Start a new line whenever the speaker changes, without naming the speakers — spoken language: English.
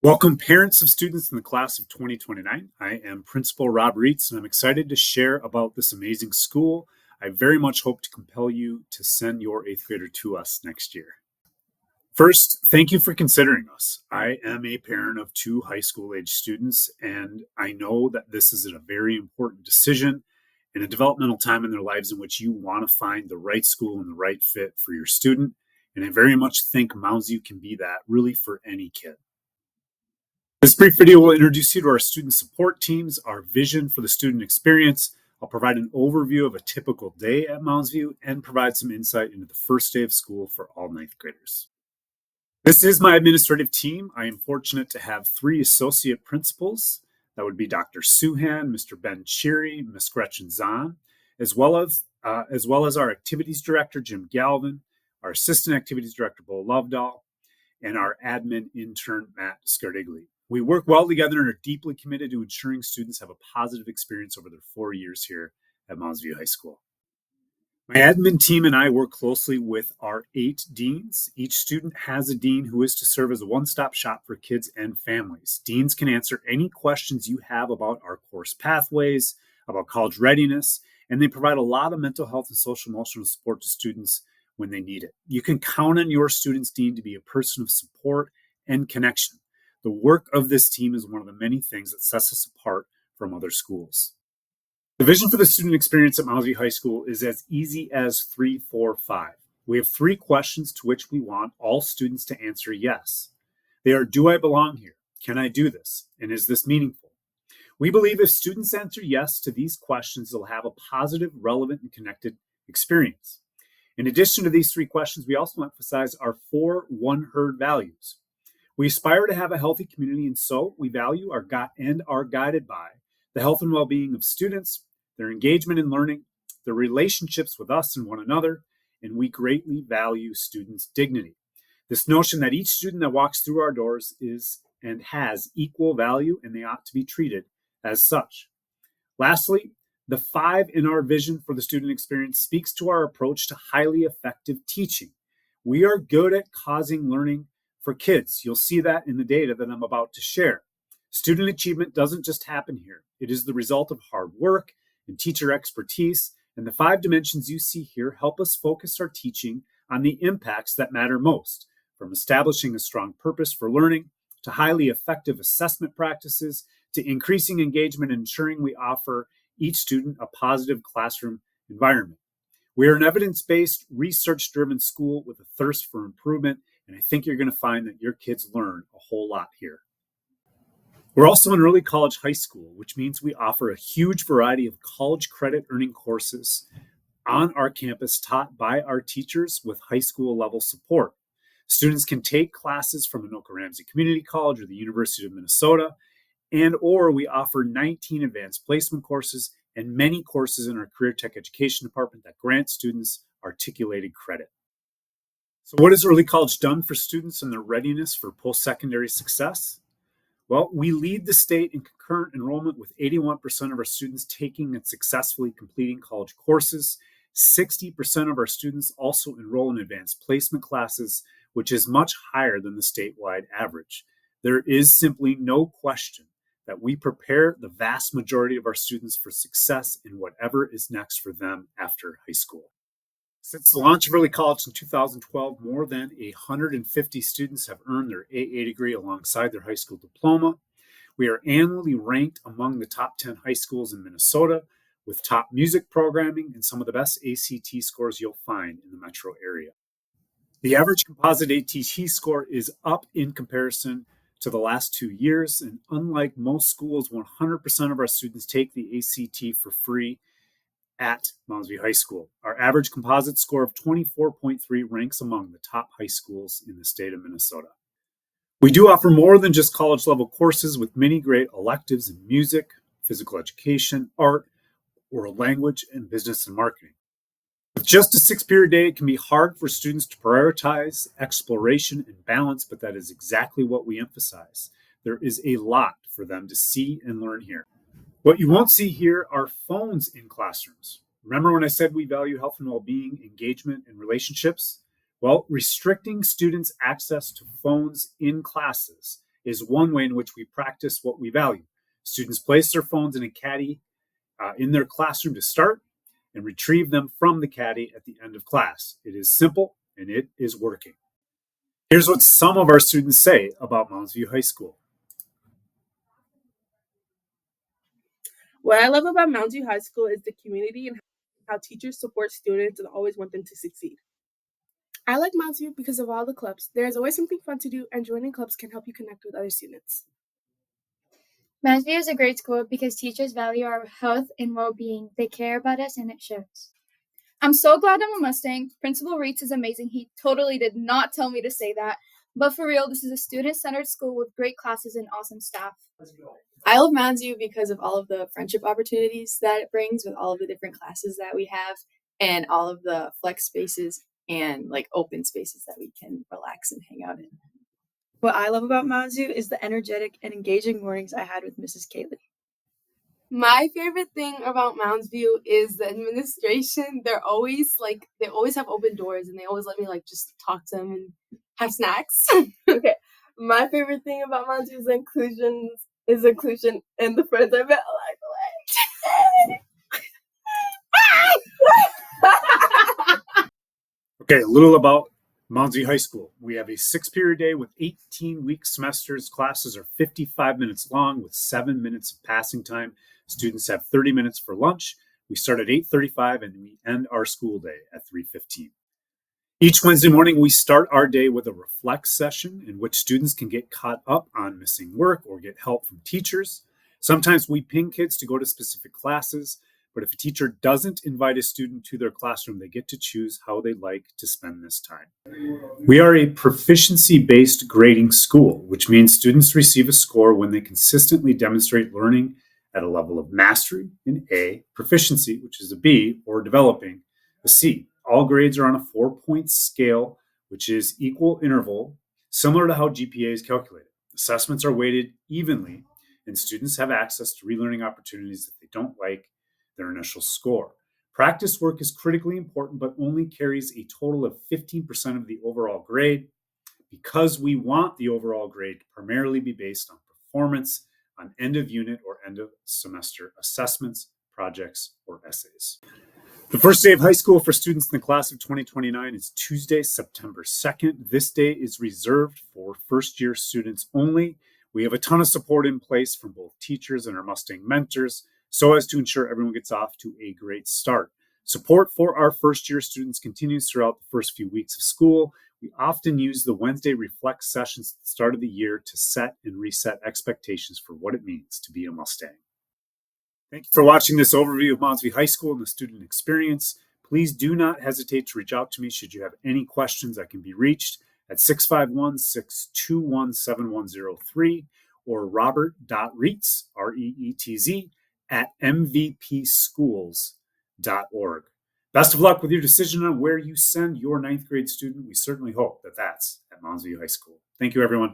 Welcome, parents of students in the class of 2029. I am Principal Rob Reitz, and I'm excited to share about this amazing school. I very much hope to compel you to send your eighth grader to us next year. First, thank you for considering us. I am a parent of two high school age students, and I know that this is a very important decision in a developmental time in their lives in which you want to find the right school and the right fit for your student. And I very much think Mounds View can be that really for any kid. This brief video will introduce you to our student support teams, our vision for the student experience. I'll provide an overview of a typical day at Mounds View and provide some insight into the first day of school for all ninth graders. This is my administrative team. I am fortunate to have three associate principals. That would be Dr. Suhan, Mr. Ben Cheery, Ms. Gretchen Zahn, as well as our activities director, Jim Galvin, our assistant activities director, Bo Lovedahl, and our admin intern, Matt Scardigli. We work well together and are deeply committed to ensuring students have a positive experience over their 4 years here at Mounds View High School. My admin team and I work closely with our 8 deans. Each student has a dean who is to serve as a one-stop shop for kids and families. Deans can answer any questions you have about our course pathways, about college readiness, and they provide a lot of mental health and social emotional support to students when they need it. You can count on your student's dean to be a person of support and connection. The work of this team is one of the many things that sets us apart from other schools. The vision for the student experience at Mounds View High School is as easy as 3, 4, 5. We have 3 questions to which we want all students to answer yes. They are, do I belong here? Can I do this? And is this meaningful? We believe if students answer yes to these questions, they'll have a positive, relevant, and connected experience. In addition to these 3 questions, we also emphasize our 4 one-heard values. We aspire to have a healthy community, and so we value are guided by the health and well-being of students, their engagement in learning, their relationships with us and one another, and we greatly value students' dignity. This notion that each student that walks through our doors is and has equal value, and they ought to be treated as such. Lastly, the 5 in our vision for the student experience speaks to our approach to highly effective teaching. We are good at causing learning for kids. You'll see that in the data that I'm about to share. Student achievement doesn't just happen here. It is the result of hard work and teacher expertise, and the 5 dimensions you see here help us focus our teaching on the impacts that matter most, from establishing a strong purpose for learning, to highly effective assessment practices, to increasing engagement and ensuring we offer each student a positive classroom environment. We are an evidence-based, research-driven school with a thirst for improvement, and I think you're going to find that your kids learn a whole lot here. We're also an early college high school, which means we offer a huge variety of college credit earning courses on our campus taught by our teachers with high school level support. Students can take classes from Anoka Ramsey Community College or the University of Minnesota, or we offer 19 advanced placement courses and many courses in our Career Tech Education Department that grant students articulated credit. So what has early college done for students and their readiness for post-secondary success? Well, we lead the state in concurrent enrollment with 81% of our students taking and successfully completing college courses. 60% of our students also enroll in advanced placement classes, which is much higher than the statewide average. There is simply no question that we prepare the vast majority of our students for success in whatever is next for them after high school. Since the launch of early college in 2012, more than 150 students have earned their AA degree alongside their high school diploma. We are annually ranked among the top 10 high schools in Minnesota with top music programming and some of the best ACT scores you'll find in the metro area. The average composite ATT score is up in comparison to the last 2 years, and unlike most schools, 100% of our students take the ACT for free at Mounds View High School. Our average composite score of 24.3 ranks among the top high schools in the state of Minnesota. We do offer more than just college level courses with many great electives in music, physical education, art, world language, and business and marketing. With just a 6-period day, it can be hard for students to prioritize exploration and balance, but that is exactly what we emphasize. There is a lot for them to see and learn here. What you won't see here are phones in classrooms. Remember when I said we value health and well-being, engagement, and relationships? Well, restricting students' access to phones in classes is one way in which we practice what we value. Students place their phones in a caddy in their classroom to start and retrieve them from the caddy at the end of class. It is simple and it is working. Here's what some of our students say about Mounds View High School.
What I love about Mounds View High School is the community and how teachers support students and always want them to succeed.
I like Mounds View because of all the clubs. There is always something fun to do, and joining clubs can help you connect with other students.
Mounds View is a great school because teachers value our health and well-being. They care about us, and it shows.
I'm so glad I'm a Mustang. Principal Reitz is amazing. He totally did not tell me to say that. But for real, this is a student-centered school with great classes and awesome staff.
I love Mounds View because of all of the friendship opportunities that it brings with all of the different classes that we have and all of the flex spaces and like open spaces that we can relax and hang out in.
What I love about Mounds View is the energetic and engaging mornings I had with Mrs. Kaylee.
My favorite thing about Mounds View is the administration. They always have open doors and they always let me just talk to them and have snacks.
Okay, my favorite thing about Mounds View is inclusion and the friends I met along the way.
Okay, a little about Mounds View High School. We have a 6-period day with 18-week semesters. Classes are 55 minutes long with 7 minutes of passing time. Students have 30 minutes for lunch. We start at 8:35 and we end our school day at 3:15. Each Wednesday morning, we start our day with a reflect session in which students can get caught up on missing work or get help from teachers. Sometimes we ping kids to go to specific classes, but if a teacher doesn't invite a student to their classroom, they get to choose how they'd like to spend this time. We are a proficiency-based grading school, which means students receive a score when they consistently demonstrate learning at a level of mastery, an A, proficiency, which is a B, or developing, a C. All grades are on a 4-point scale, which is equal interval, similar to how GPA is calculated. Assessments are weighted evenly, and students have access to relearning opportunities if they don't like their initial score. Practice work is critically important, but only carries a total of 15% of the overall grade because we want the overall grade to primarily be based on performance on end of unit or end of semester assessments, projects, or essays. The first day of high school for students in the class of 2029 is Tuesday, September 2nd. This day is reserved for first-year students only. We have a ton of support in place from both teachers and our Mustang mentors so as to ensure everyone gets off to a great start. Support for our first-year students continues throughout the first few weeks of school. We often use the Wednesday Reflect sessions at the start of the year to set and reset expectations for what it means to be a Mustang. Thank you for watching this overview of Mounds View High School and the student experience. Please do not hesitate to reach out to me should you have any questions. I can be reached at 651-621-7103 or robert.reitz, R-E-E-T-Z, at mvpschools.org. Best of luck with your decision on where you send your 9th grade student. We certainly hope that that's at Mounds View High School. Thank you, everyone.